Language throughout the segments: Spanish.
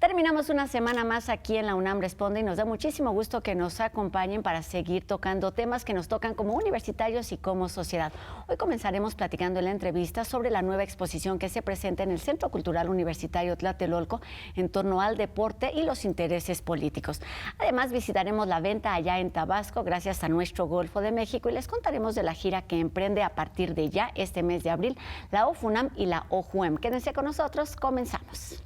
Terminamos una semana más aquí en la UNAM Responde y nos da muchísimo gusto que nos acompañen para seguir tocando temas que nos tocan como universitarios y como sociedad. Hoy comenzaremos platicando en la entrevista sobre la nueva exposición que se presenta en el Centro Cultural Universitario Tlatelolco en torno al deporte y los intereses políticos. Además, visitaremos la venta allá en Tabasco gracias a nuestro Golfo de México y les contaremos de la gira que emprende a partir de ya este mes de abril la OFUNAM y la OJUEM. Quédense con nosotros, comenzamos.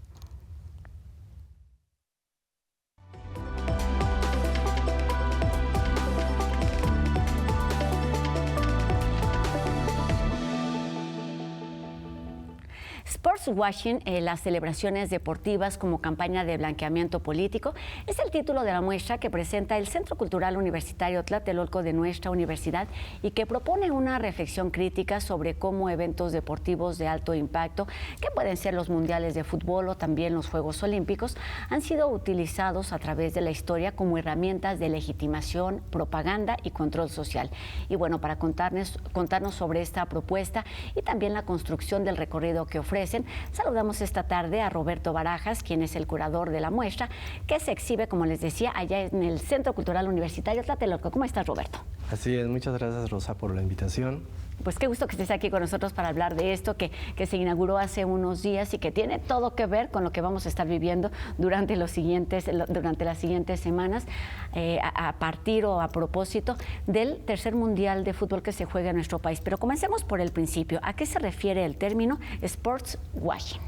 Sports Washing, las celebraciones deportivas como campaña de blanqueamiento político, es el título de la muestra que presenta el Centro Cultural Universitario Tlatelolco de nuestra universidad y que propone una reflexión crítica sobre cómo eventos deportivos de alto impacto, que pueden ser los mundiales de fútbol o también los Juegos Olímpicos, han sido utilizados a través de la historia como herramientas de legitimación, propaganda y control social. Y bueno, para contarnos sobre esta propuesta y también la construcción del recorrido que ofrecen, saludamos esta tarde a Roberto Barajas, quien es el curador de la muestra, que se exhibe, como les decía, allá en el Centro Cultural Universitario Tlatelolco. ¿Cómo estás, Roberto? Así es, muchas gracias, Rosa, por la invitación. Pues qué gusto que estés aquí con nosotros para hablar de esto que se inauguró hace unos días y que tiene todo que ver con lo que vamos a estar viviendo durante las siguientes semanas, a partir o a propósito del tercer mundial de fútbol que se juega en nuestro país. Pero comencemos por el principio. ¿A qué se refiere el término sports washing?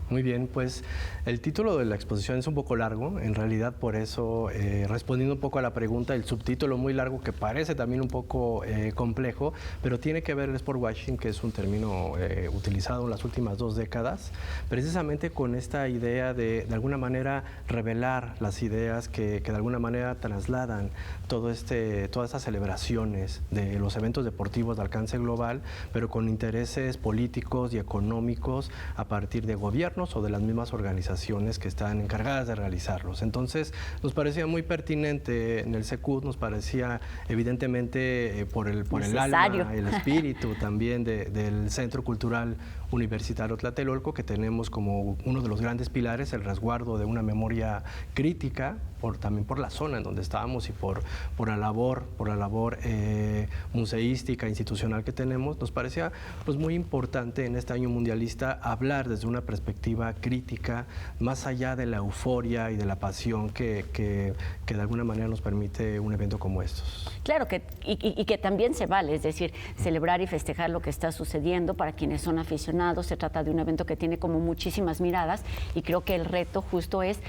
Muy bien, pues el título de la exposición es un poco largo, en realidad por eso, respondiendo un poco a la pregunta, el subtítulo muy largo que parece también un poco complejo, pero tiene que ver el sport washing, que es un término utilizado en las últimas 2 décadas, precisamente con esta idea de alguna manera revelar las ideas que de alguna manera trasladan todas estas celebraciones de los eventos deportivos de alcance global, pero con intereses políticos y económicos a partir de gobiernos o de las mismas organizaciones que están encargadas de realizarlos. Entonces, nos parecía muy pertinente en el CECUT, nos parecía evidentemente por el alma, el espíritu también del Centro Cultural Universitario Tlatelolco, que tenemos como uno de los grandes pilares el resguardo de una memoria crítica, también por la zona en donde estábamos y por la labor museística, institucional que tenemos. Nos parecía pues muy importante en este año mundialista hablar desde una perspectiva crítica, más allá de la euforia y de la pasión que de alguna manera nos permite un evento como estos. Claro, y que también se vale, es decir, celebrar y festejar lo que está sucediendo para quienes son aficionados. Se trata de un evento que tiene como muchísimas miradas y creo que el reto justo es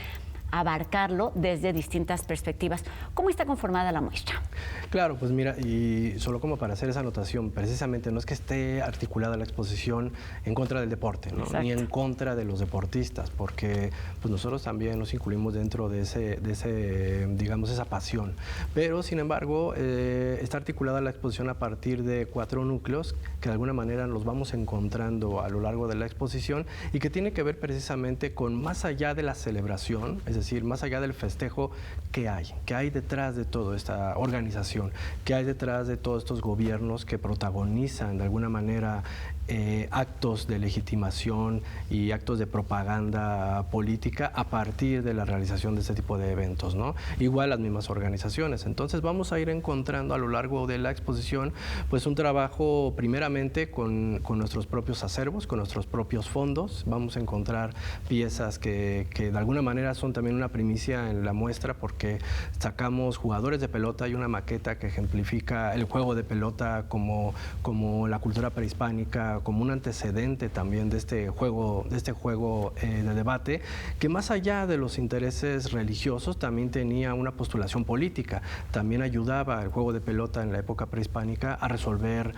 abarcarlo desde distintas perspectivas. ¿Cómo está conformada la muestra? Claro, pues mira, y solo como para hacer esa anotación, precisamente no es que esté articulada la exposición en contra del deporte, ¿no? Ni en contra de los deportistas, porque pues nosotros también nos incluimos dentro de ese digamos, esa pasión. Pero, sin embargo, está articulada la exposición a partir de 4 núcleos que de alguna manera los vamos encontrando a lo largo de la exposición y que tiene que ver precisamente con más allá de la celebración, es decir, más allá del festejo, ¿qué hay detrás de toda esta organización? ¿Qué hay detrás de todos estos gobiernos que protagonizan de alguna manera actos de legitimación y actos de propaganda política a partir de la realización de este tipo de eventos, ¿no? Igual las mismas organizaciones. Entonces vamos a ir encontrando a lo largo de la exposición pues un trabajo primeramente con nuestros propios acervos, con nuestros propios fondos. Vamos a encontrar piezas que de alguna manera son también una primicia en la muestra, porque sacamos jugadores de pelota y una maqueta que ejemplifica el juego de pelota como la cultura prehispánica, como un antecedente también de este juego de debate, que más allá de los intereses religiosos también tenía una postulación política. También ayudaba el juego de pelota en la época prehispánica a resolver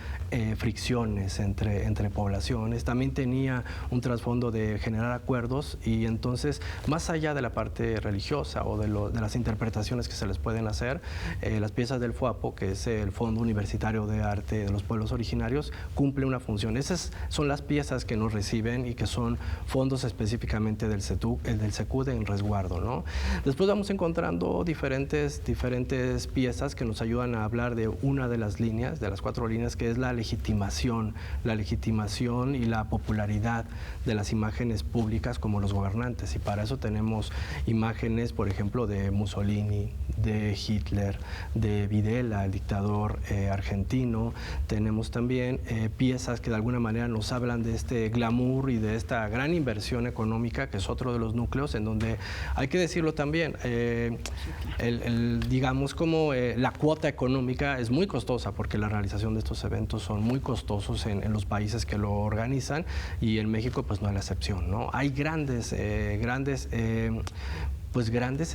fricciones entre poblaciones. También tenía un trasfondo de generar acuerdos y entonces, más allá de la parte religiosa o de las interpretaciones que se les pueden hacer, las piezas del FUAPO, que es el Fondo Universitario de Arte de los Pueblos Originarios, cumple una función. Esas son las piezas que nos reciben y que son fondos específicamente del Secud en resguardo, ¿no? Después vamos encontrando diferentes piezas que nos ayudan a hablar de una de las líneas, de las 4 líneas, que es la legitimación y la popularidad de las imágenes públicas como los gobernantes. Y para eso tenemos imágenes, por ejemplo, de Mussolini, de Hitler, de Videla, el dictador argentino. Tenemos también piezas que de alguna manera nos hablan de este glamour y de esta gran inversión económica, que es otro de los núcleos, en donde hay que decirlo también, digamos como la cuota económica es muy costosa, porque la realización de estos eventos son muy costosos en los países que lo organizan, y en México pues no es la excepción, ¿no? Hay grandes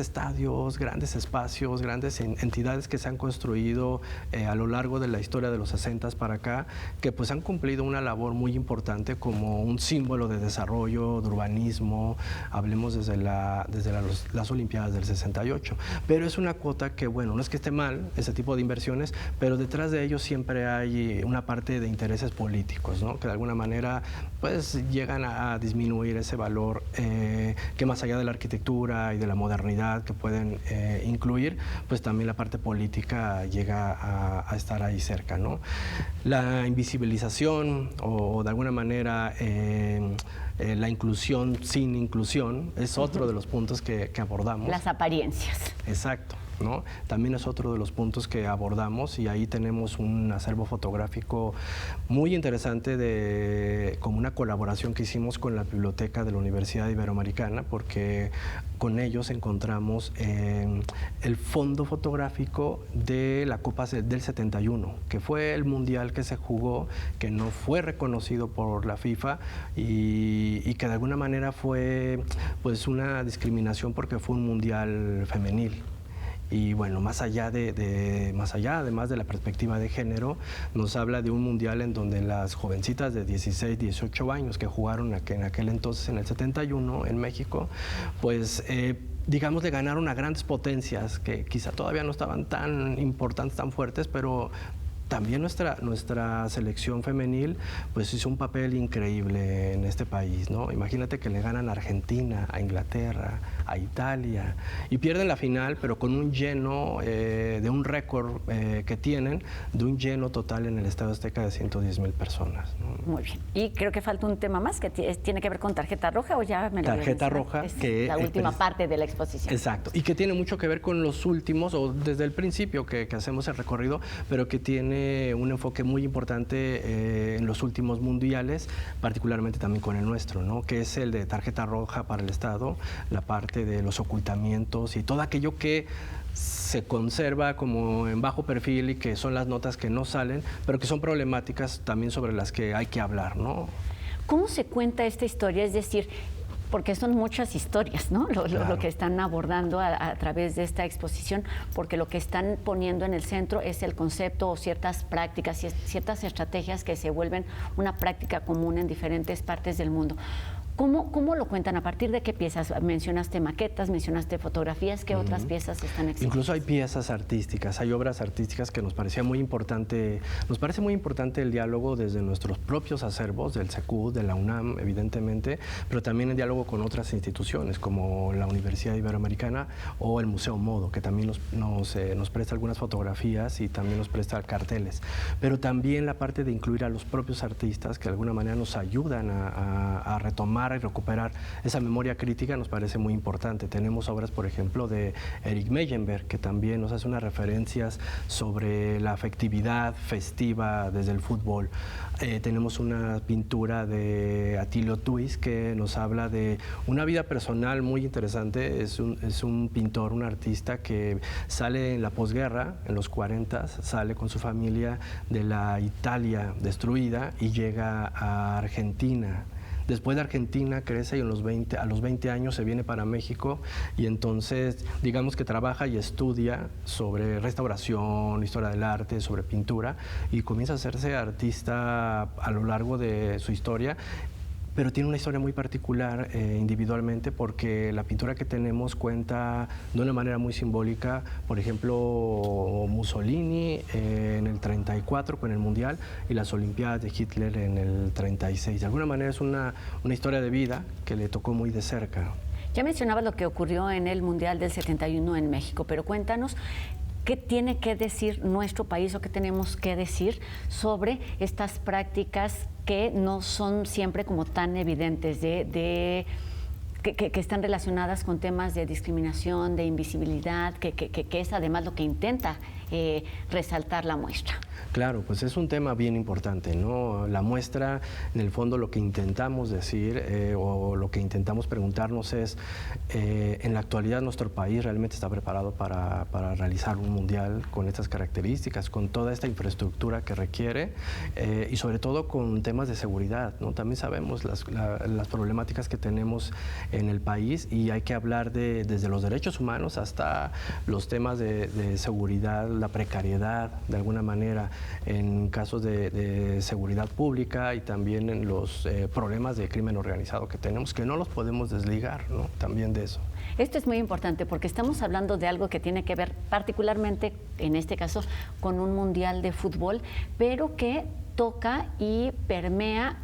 estadios, grandes espacios, grandes entidades que se han construido a lo largo de la historia de los 60 para acá, que pues han cumplido una labor muy importante como un símbolo de desarrollo, de urbanismo. Hablemos desde las Olimpiadas del 68. Pero es una cuota que, bueno, no es que esté mal ese tipo de inversiones, pero detrás de ellos siempre hay una parte de intereses políticos, ¿no? Que de alguna manera pues llegan a disminuir ese valor que, más allá de la arquitectura y de la modernidad que pueden incluir, pues también la parte política llega a estar ahí cerca, ¿no? La invisibilización o de alguna manera la inclusión sin inclusión es otro de los puntos que abordamos. Las apariencias. Exacto, ¿no? También es otro de los puntos que abordamos, y ahí tenemos un acervo fotográfico muy interesante como una colaboración que hicimos con la biblioteca de la Universidad Iberoamericana, porque con ellos encontramos el fondo fotográfico de la Copa del 71, que fue el mundial que se jugó, que no fue reconocido por la FIFA y que de alguna manera fue pues una discriminación porque fue un mundial femenil. Y bueno, más allá, además de la perspectiva de género, nos habla de un mundial en donde las jovencitas de 16, 18 años que jugaron en aquel entonces, en el 71, en México, pues digamos, le ganaron a grandes potencias que quizá todavía no estaban tan importantes, tan fuertes, pero también nuestra selección femenil pues hizo un papel increíble en este país, ¿no? Imagínate que le ganan a Argentina, a Inglaterra, a Italia, y pierden la final, pero con un lleno de un récord que tienen, de un lleno total en el Estadio Azteca de 110,000 personas, ¿no? Muy bien. Y creo que falta un tema más que tiene que ver con tarjeta roja, o ya me lo tarjeta roja, es que la última parte de la exposición. Exacto, y que tiene mucho que ver con los últimos, o desde el principio que hacemos el recorrido, pero que tiene un enfoque muy importante en los últimos mundiales, particularmente también con el nuestro, ¿no? Que es el de tarjeta roja para el Estado, la parte de los ocultamientos y todo aquello que se conserva como en bajo perfil y que son las notas que no salen, pero que son problemáticas también sobre las que hay que hablar, ¿no? ¿Cómo se cuenta esta historia? Es decir, porque son muchas historias, ¿no? Lo que están abordando a través de esta exposición, porque lo que están poniendo en el centro es el concepto o ciertas prácticas y ciertas estrategias que se vuelven una práctica común en diferentes partes del mundo. ¿Cómo lo cuentan? ¿A partir de qué piezas? Mencionaste maquetas, mencionaste fotografías, ¿qué otras piezas están exhibidas? Incluso hay piezas artísticas, hay obras artísticas que nos parecía muy importante, nos parece muy importante el diálogo desde nuestros propios acervos, del Secud, de la UNAM, evidentemente, pero también el diálogo con otras instituciones como la Universidad Iberoamericana o el Museo Modo, que también nos presta algunas fotografías y también nos presta carteles. Pero también la parte de incluir a los propios artistas que de alguna manera nos ayudan a retomar y recuperar esa memoria crítica nos parece muy importante. Tenemos obras, por ejemplo, de Erich Meyenberg, que también nos hace unas referencias sobre la afectividad festiva desde el fútbol. Tenemos una pintura de Atilio Tuis que nos habla de una vida personal muy interesante. Es un pintor, un artista que sale en la posguerra, en los 40, sale con su familia de la Italia destruida y llega a Argentina. Después de Argentina crece y a los 20 años se viene para México y entonces digamos que trabaja y estudia sobre restauración, historia del arte, sobre pintura y comienza a hacerse artista a lo largo de su historia. pero tiene una historia muy particular individualmente, porque la pintura que tenemos cuenta de una manera muy simbólica, por ejemplo, Mussolini en el 34 con el Mundial y las Olimpiadas de Hitler en el 36. De alguna manera es una historia de vida que le tocó muy de cerca. Ya mencionabas lo que ocurrió en el Mundial del 71 en México, pero cuéntanos qué tiene que decir nuestro país o qué tenemos que decir sobre estas prácticas que no son siempre como tan evidentes, que están relacionadas con temas de discriminación, de invisibilidad, que es además lo que intenta resaltar la muestra. Claro, pues es un tema bien importante, ¿no? La muestra, en el fondo, lo que intentamos decir o lo que intentamos preguntarnos es, en la actualidad nuestro país realmente está preparado para realizar un mundial con estas características, con toda esta infraestructura que requiere y sobre todo con temas de seguridad, ¿no? También sabemos las problemáticas que tenemos en el país y hay que hablar desde los derechos humanos hasta los temas de seguridad, la precariedad, de alguna manera, en casos de seguridad pública y también en los problemas de crimen organizado que tenemos, que no los podemos desligar, ¿no? También de eso. Esto es muy importante porque estamos hablando de algo que tiene que ver particularmente, en este caso, con un mundial de fútbol, pero que toca y permea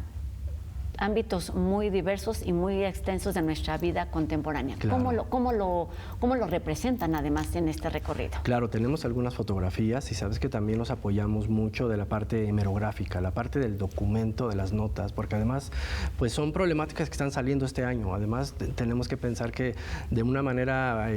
ámbitos muy diversos y muy extensos de nuestra vida contemporánea. Claro. ¿Cómo lo representan además en este recorrido? Claro, tenemos algunas fotografías y sabes que también nos apoyamos mucho de la parte hemerográfica, la parte del documento, de las notas, porque además pues son problemáticas que están saliendo este año. Además tenemos que pensar que de una manera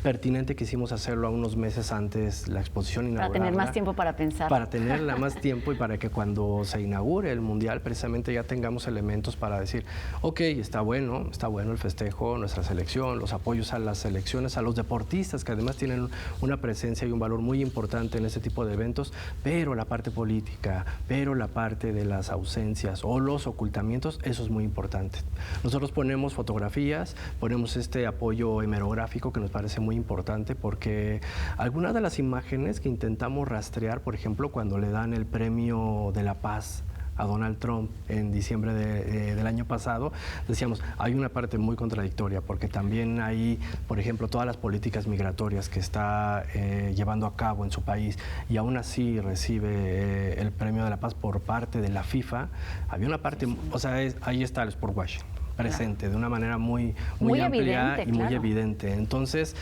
pertinente quisimos hacerlo a unos meses antes la exposición inaugural. Para tener más tiempo para pensar. Para tenerla más tiempo y para que cuando se inaugure el Mundial precisamente ya tengamos elementos para decir, ok, está bueno el festejo, nuestra selección, los apoyos a las selecciones, a los deportistas que además tienen una presencia y un valor muy importante en ese tipo de eventos, pero la parte política, pero la parte de las ausencias o los ocultamientos, eso es muy importante. Nosotros ponemos fotografías, ponemos este apoyo hemerográfico que nos parece muy importante porque algunas de las imágenes que intentamos rastrear, por ejemplo, cuando le dan el premio de la paz a Donald Trump en diciembre del año pasado, decíamos, hay una parte muy contradictoria, porque también hay, por ejemplo, todas las políticas migratorias que está llevando a cabo en su país y aún así recibe el premio de la paz por parte de la FIFA. Había una parte, o sea, ahí está el sportwashing presente, de una manera muy amplia y muy evidente. Entonces,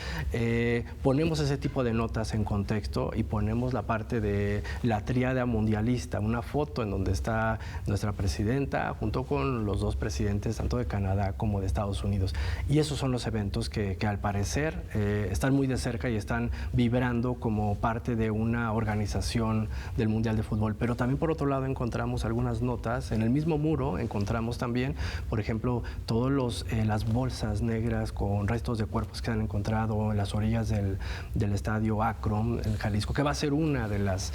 ponemos ese tipo de notas en contexto y ponemos la parte de la tríada mundialista, una foto en donde está nuestra presidenta junto con los dos presidentes, tanto de Canadá como de Estados Unidos. Y esos son los eventos que al parecer están muy de cerca y están vibrando como parte de una organización del Mundial de Fútbol. Pero también, por otro lado, encontramos algunas notas. En el mismo muro encontramos también, por ejemplo, todas las bolsas negras con restos de cuerpos que han encontrado en las orillas del estadio Akron en Jalisco, que va a ser una de las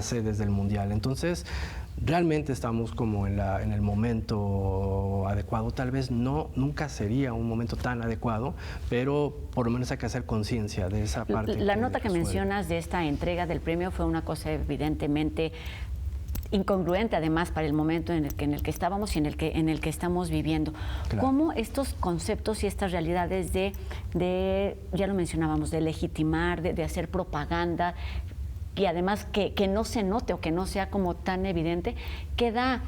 sedes del Mundial. Entonces, realmente estamos como en el momento adecuado. Tal vez nunca sería un momento tan adecuado, pero por lo menos hay que hacer conciencia de esa parte. La nota que mencionas de esta entrega del premio fue una cosa evidentemente incongruente, además, para el momento en el que estábamos y en el que estamos viviendo. Claro. ¿Cómo estos conceptos y estas realidades ya lo mencionábamos, de legitimar, de hacer propaganda, y además que no se note o que no sea como tan evidente, queda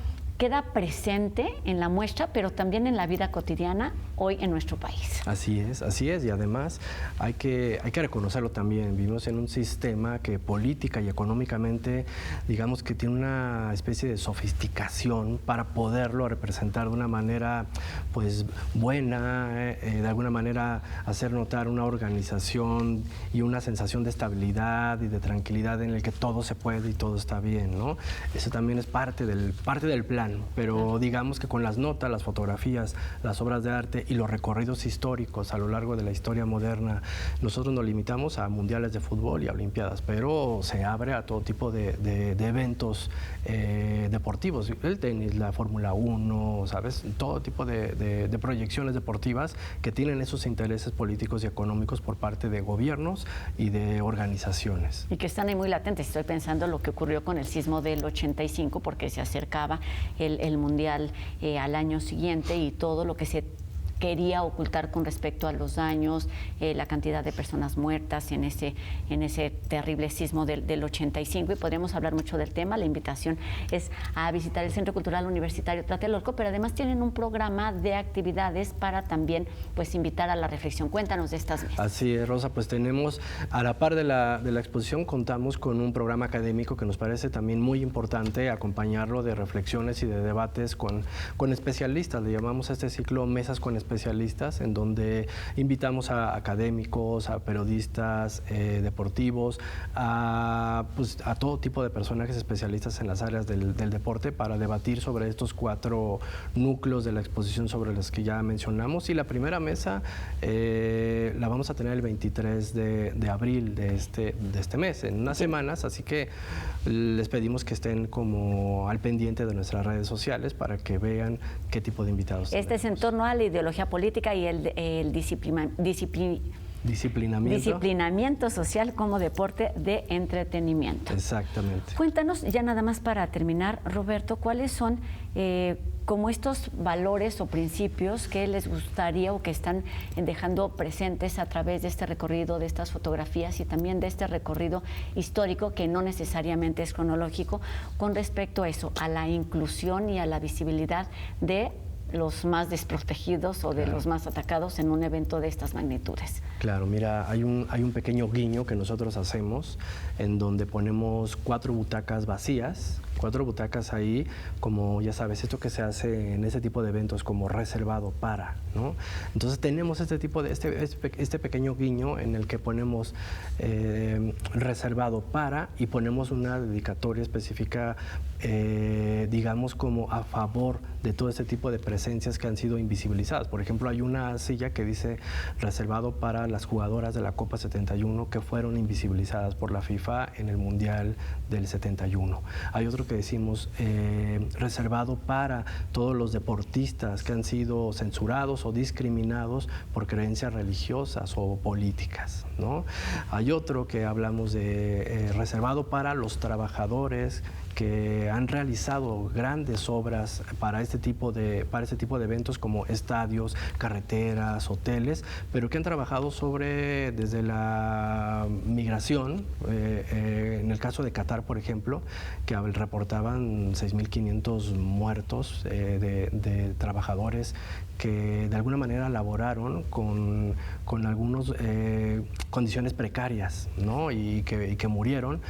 presente en la muestra, pero también en la vida cotidiana hoy en nuestro país? Así es, y además hay que reconocerlo también. Vivimos en un sistema que política y económicamente, digamos que tiene una especie de sofisticación para poderlo representar de una manera pues buena, de alguna manera hacer notar una organización y una sensación de estabilidad y de tranquilidad en el que todo se puede y todo está bien, ¿no? Eso también es parte del plan. Pero digamos que con las notas, las fotografías, las obras de arte y los recorridos históricos a lo largo de la historia moderna, nosotros nos limitamos a mundiales de fútbol y a olimpiadas, pero se abre a todo tipo de eventos deportivos, el tenis, la Fórmula 1, ¿sabes? Todo tipo de proyecciones deportivas que tienen esos intereses políticos y económicos por parte de gobiernos y de organizaciones. Y que están ahí muy latentes. Estoy pensando lo que ocurrió con el sismo del 85, porque se acercaba el Mundial al año siguiente y todo lo que se quería ocultar con respecto a los daños, la cantidad de personas muertas en ese terrible sismo del 85, y podríamos hablar mucho del tema. La invitación es a visitar el Centro Cultural Universitario Tlatelolco, pero además tienen un programa de actividades para también pues invitar a la reflexión. Cuéntanos de estas mesas. Así es, Rosa, pues tenemos, a la par de la exposición, contamos con un programa académico que nos parece también muy importante acompañarlo de reflexiones y de debates con especialistas. Le llamamos a este ciclo Mesas con Especialistas, en donde invitamos a académicos, a periodistas deportivos, a todo tipo de personajes especialistas en las áreas del deporte para debatir sobre estos 4 núcleos de la exposición sobre los que ya mencionamos. Y la primera mesa la vamos a tener el 23 de abril de este mes, en unas semanas, así que les pedimos que estén como al pendiente de nuestras redes sociales para que vean qué tipo de invitados tenemos. Es en torno a la ideología política y el disciplinamiento social como deporte de entretenimiento. Exactamente. Cuéntanos, ya nada más para terminar, Roberto, ¿cuáles son como estos valores o principios que les gustaría o que están dejando presentes a través de este recorrido, de estas fotografías y también de este recorrido histórico que no necesariamente es cronológico, con respecto a eso, a la inclusión y a la visibilidad de los más desprotegidos o de los más atacados en un evento de estas magnitudes? Claro, mira, hay un pequeño guiño que nosotros hacemos en donde ponemos 4 butacas vacías, 4 butacas ahí, como ya sabes, esto que se hace en ese tipo de eventos como reservado para, ¿no? Entonces tenemos este tipo de, este pequeño guiño en el que ponemos reservado para y ponemos una dedicatoria específica, digamos, como a favor de todo este tipo de presencias que han sido invisibilizadas. Por ejemplo, hay una silla que dice reservado para las jugadoras de la Copa 71 que fueron invisibilizadas por la FIFA en el Mundial del 71. Hay otro que decimos reservado para todos los deportistas que han sido censurados o discriminados por creencias religiosas o políticas, ¿no? Hay otro que hablamos de reservado para los trabajadores que han realizado grandes obras para este tipo de eventos como estadios, carreteras, hoteles, pero que han trabajado desde la migración, en el caso de Qatar, por ejemplo, que reportaban 6.500 muertos de trabajadores que de alguna manera laboraron con algunas condiciones precarias, ¿no? y que murieron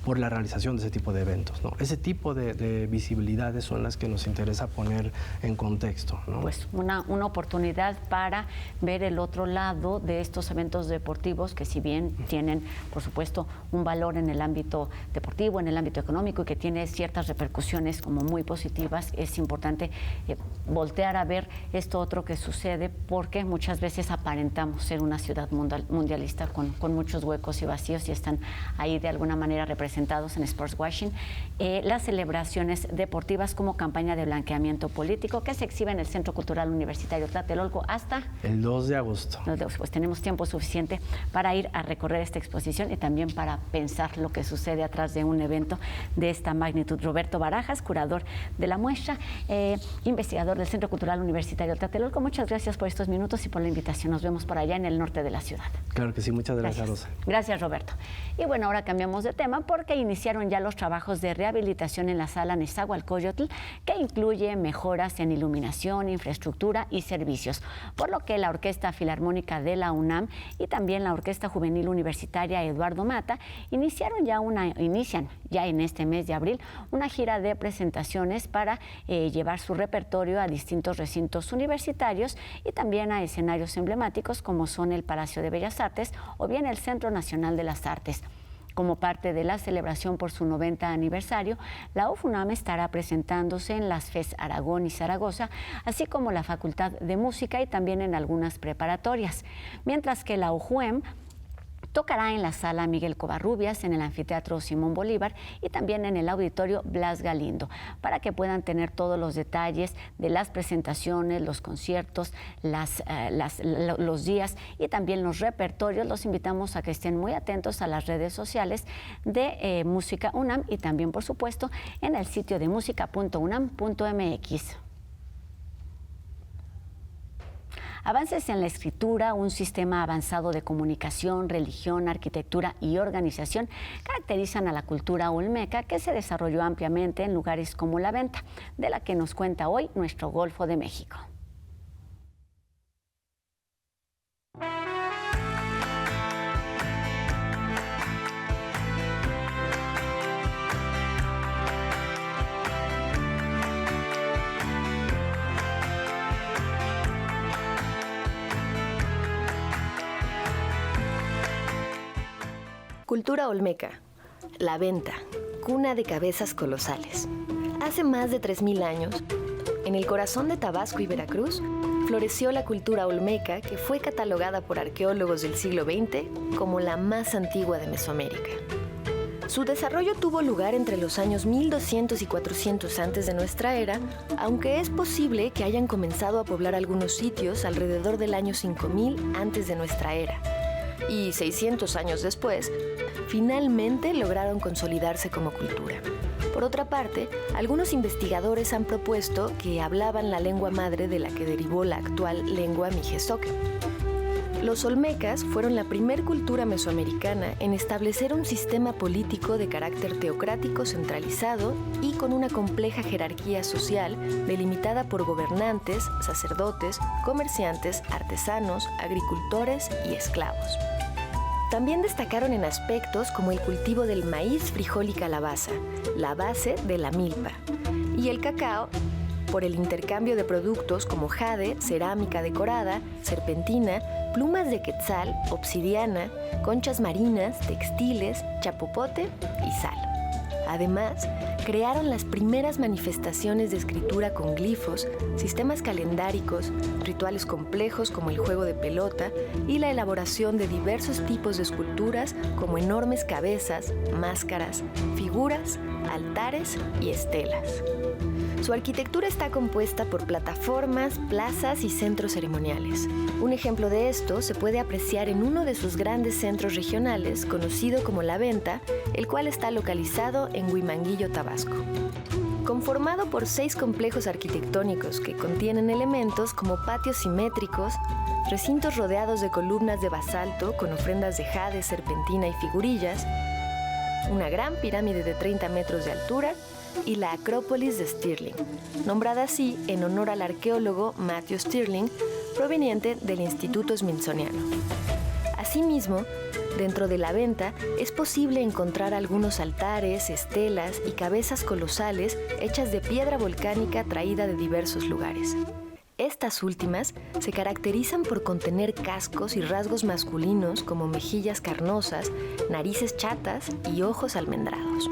por la realización de ese tipo de eventos, ¿no? Ese tipo de visibilidades son las que nos interesa poner en contexto, ¿no? Pues una oportunidad para ver el otro lado de estos eventos deportivos que, si bien tienen, por supuesto, un valor en el ámbito deportivo, en el ámbito económico y que tiene ciertas repercusiones como muy positivas, es importante voltear a ver esto otro que sucede, porque muchas veces aparentamos ser una ciudad mundialista con muchos huecos y vacíos, y están ahí de alguna manera representados en Sportswashing, las celebraciones deportivas como campaña de blanqueamiento político que se exhibe en el Centro Cultural Universitario Tlatelolco hasta el 2 de agosto. Pues tenemos tiempo suficiente para ir a recorrer esta exposición y también para pensar lo que sucede atrás de un evento de esta magnitud. Roberto Barajas, curador de la muestra, investigador del Centro Cultural Universitario Tlatelolco, muchas gracias por estos minutos y por la invitación. Nos vemos por allá en el norte de la ciudad. Claro que sí, muchas gracias, Rosa. Gracias, Roberto. Y bueno, ahora cambiamos de tema porque iniciaron ya los trabajos de rehabilitación en la sala Nezahualcóyotl, que incluye mejoras en iluminación, infraestructura y servicios, por lo que la Orquesta Filarmónica de la UNAM y también la Orquesta Juvenil Universitaria Eduardo Mata inician ya en este mes de abril una gira de presentaciones para llevar su repertorio a distintos recintos universitarios y también a escenarios emblemáticos como son el Palacio de Bellas Artes o bien el Centro Nacional de las Artes. Como parte de la celebración por su 90 aniversario, la UFUNAM estará presentándose en las FES Aragón y Zaragoza, así como la Facultad de Música y también en algunas preparatorias, mientras que la UJUEM Tocará en la Sala Miguel Covarrubias, en el Anfiteatro Simón Bolívar y también en el Auditorio Blas Galindo, para que puedan tener todos los detalles de las presentaciones, los conciertos, los días y también los repertorios. Los invitamos a que estén muy atentos a las redes sociales de Música UNAM y también, por supuesto, en el sitio de música.unam.mx. Avances en la escritura, un sistema avanzado de comunicación, religión, arquitectura y organización caracterizan a la cultura olmeca, que se desarrolló ampliamente en lugares como La Venta, de la que nos cuenta hoy nuestro Golfo de México. Cultura olmeca, La Venta, cuna de cabezas colosales. Hace más de 3000 años, en el corazón de Tabasco y Veracruz, floreció la cultura olmeca, que fue catalogada por arqueólogos del siglo XX como la más antigua de Mesoamérica. Su desarrollo tuvo lugar entre los años 1200 y 400 antes de nuestra era, aunque es posible que hayan comenzado a poblar algunos sitios alrededor del año 5000 antes de nuestra era. Y 600 años después, finalmente lograron consolidarse como cultura. Por otra parte, algunos investigadores han propuesto que hablaban la lengua madre de la que derivó la actual lengua mijezoque. Los olmecas fueron la primer cultura mesoamericana en establecer un sistema político de carácter teocrático centralizado y con una compleja jerarquía social delimitada por gobernantes, sacerdotes, comerciantes, artesanos, agricultores y esclavos. También destacaron en aspectos como el cultivo del maíz, frijol y calabaza, la base de la milpa, y el cacao, por el intercambio de productos como jade, cerámica decorada, serpentina, plumas de quetzal, obsidiana, conchas marinas, textiles, chapopote y sal. Además, crearon las primeras manifestaciones de escritura con glifos, sistemas calendáricos, rituales complejos como el juego de pelota y la elaboración de diversos tipos de esculturas como enormes cabezas, máscaras, figuras, altares y estelas. Su arquitectura está compuesta por plataformas, plazas y centros ceremoniales. Un ejemplo de esto se puede apreciar en uno de sus grandes centros regionales, conocido como La Venta, el cual está localizado en Huimanguillo, Tabasco. Conformado por 6 complejos arquitectónicos que contienen elementos como patios simétricos, recintos rodeados de columnas de basalto con ofrendas de jade, serpentina y figurillas, una gran pirámide de 30 metros de altura y la Acrópolis de Stirling, nombrada así en honor al arqueólogo Matthew Stirling, proveniente del Instituto Smithsoniano. Asimismo, dentro de La Venta es posible encontrar algunos altares, estelas y cabezas colosales hechas de piedra volcánica traída de diversos lugares. Estas últimas se caracterizan por contener cascos y rasgos masculinos como mejillas carnosas, narices chatas y ojos almendrados.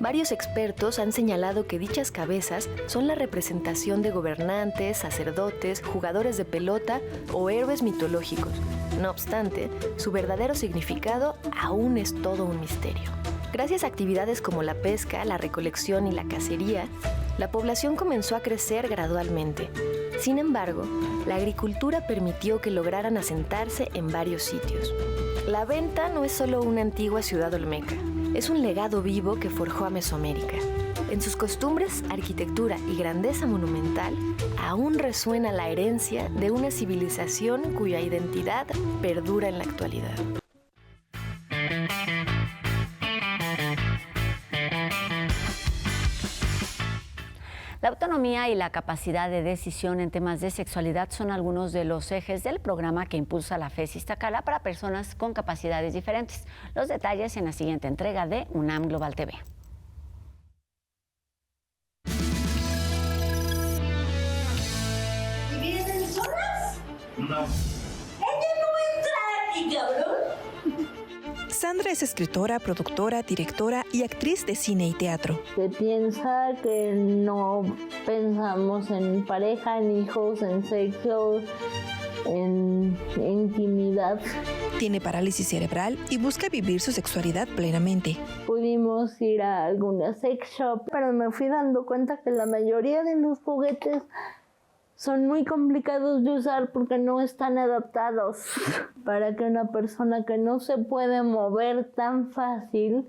Varios expertos han señalado que dichas cabezas son la representación de gobernantes, sacerdotes, jugadores de pelota o héroes mitológicos. No obstante, su verdadero significado aún es todo un misterio. Gracias a actividades como la pesca, la recolección y la cacería, la población comenzó a crecer gradualmente. Sin embargo, la agricultura permitió que lograran asentarse en varios sitios. La Venta no es solo una antigua ciudad olmeca, es un legado vivo que forjó a Mesoamérica. En sus costumbres, arquitectura y grandeza monumental, aún resuena la herencia de una civilización cuya identidad perdura en la actualidad. La autonomía y la capacidad de decisión en temas de sexualidad son algunos de los ejes del programa que impulsa la FES Iztacala para personas con capacidades diferentes. Los detalles en la siguiente entrega de UNAM Global TV. ¿Vienen solas? No. ¡Ella no entra aquí, cabrón! Sandra es escritora, productora, directora y actriz de cine y teatro. Se piensa que no pensamos en pareja, en hijos, en sexo, en intimidad. Tiene parálisis cerebral y busca vivir su sexualidad plenamente. Pudimos ir a alguna sex shop, pero me fui dando cuenta que la mayoría de los juguetes son muy complicados de usar porque no están adaptados para que una persona que no se puede mover tan fácil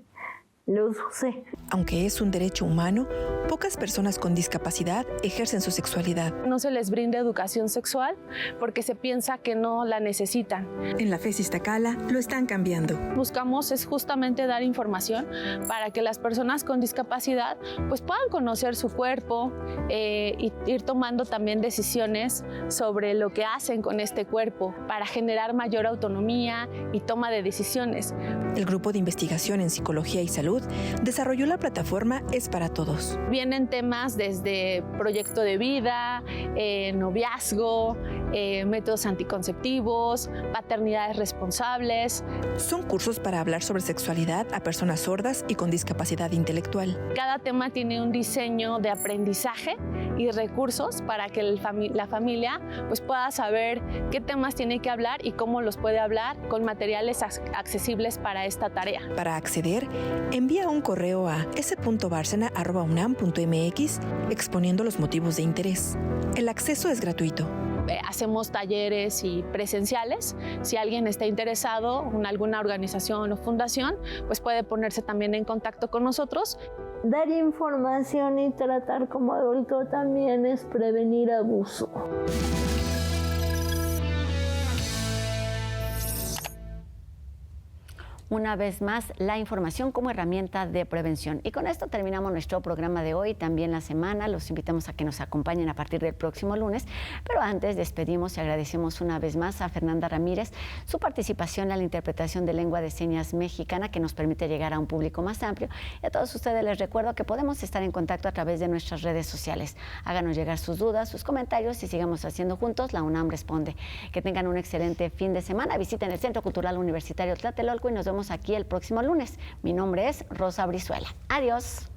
los use. Aunque es un derecho humano, pocas personas con discapacidad ejercen su sexualidad. No se les brinda educación sexual porque se piensa que no la necesitan. En la FES Iztacala lo están cambiando. Buscamos es justamente dar información para que las personas con discapacidad pues puedan conocer su cuerpo y ir tomando también decisiones sobre lo que hacen con este cuerpo para generar mayor autonomía y toma de decisiones. El Grupo de Investigación en Psicología y Salud desarrolló la plataforma Es para Todos. Vienen temas desde proyecto de vida, noviazgo, métodos anticonceptivos, paternidades responsables. Son cursos para hablar sobre sexualidad a personas sordas y con discapacidad intelectual. Cada tema tiene un diseño de aprendizaje y recursos para que la familia pues, pueda saber qué temas tiene que hablar y cómo los puede hablar con materiales accesibles para esta tarea. Para acceder, envía un correo a s.barcena@unam.mx exponiendo los motivos de interés. El acceso es gratuito. Hacemos talleres y presenciales. Si alguien está interesado en alguna organización o fundación, pues puede ponerse también en contacto con nosotros. Dar información y tratar como adulto también es prevenir abuso. Una vez más, la información como herramienta de prevención. Y con esto terminamos nuestro programa de hoy, también la semana. Los invitamos a que nos acompañen a partir del próximo lunes. Pero antes despedimos y agradecemos una vez más a Fernanda Ramírez su participación en la interpretación de lengua de señas mexicana que nos permite llegar a un público más amplio. Y a todos ustedes les recuerdo que podemos estar en contacto a través de nuestras redes sociales. Háganos llegar sus dudas, sus comentarios y sigamos haciendo juntos La UNAM Responde. Que tengan un excelente fin de semana. Visiten el Centro Cultural Universitario Tlatelolco y nos vemos aquí el próximo lunes. Mi nombre es Rosa Brizuela. Adiós.